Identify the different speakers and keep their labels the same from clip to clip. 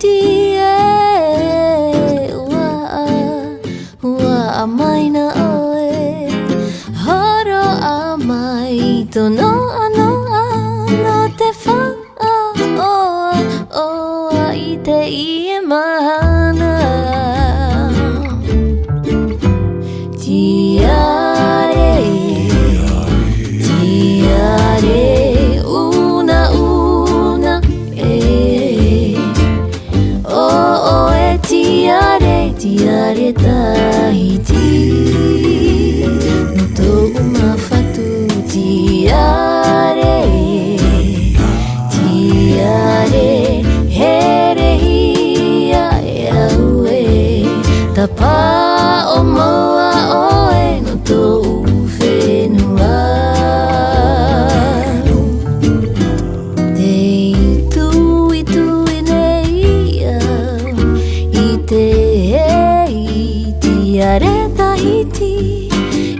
Speaker 1: Tahiti Ua amai na oe Horo amai tono no te wha Oa i te ie mahana TIARE Una TIARE Tahiti no tōu mawhatu TIARE here hia e aue tapa o maua oe no tōu whenua TIARE Tahiti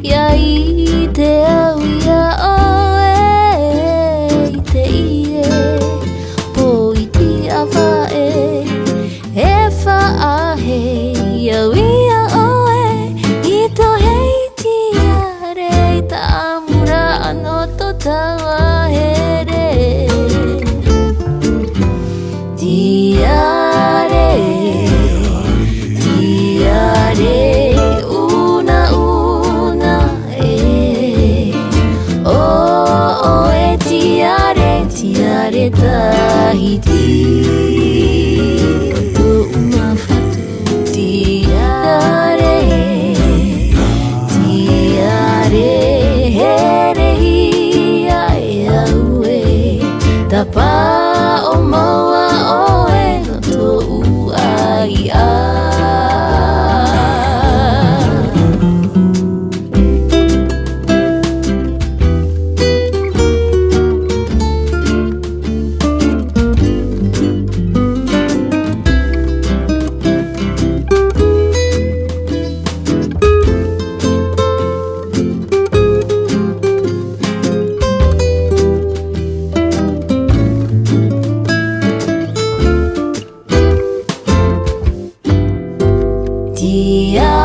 Speaker 1: ia i te au ia oe i te ie po i ti awae e whaahe ia ia oe i to hei TIARE i ta amura ano to tawa here TIARE una TIARE Tahiti o mawhatu TIARE here hia e aue tapa o maua oe no tōu ai TIARE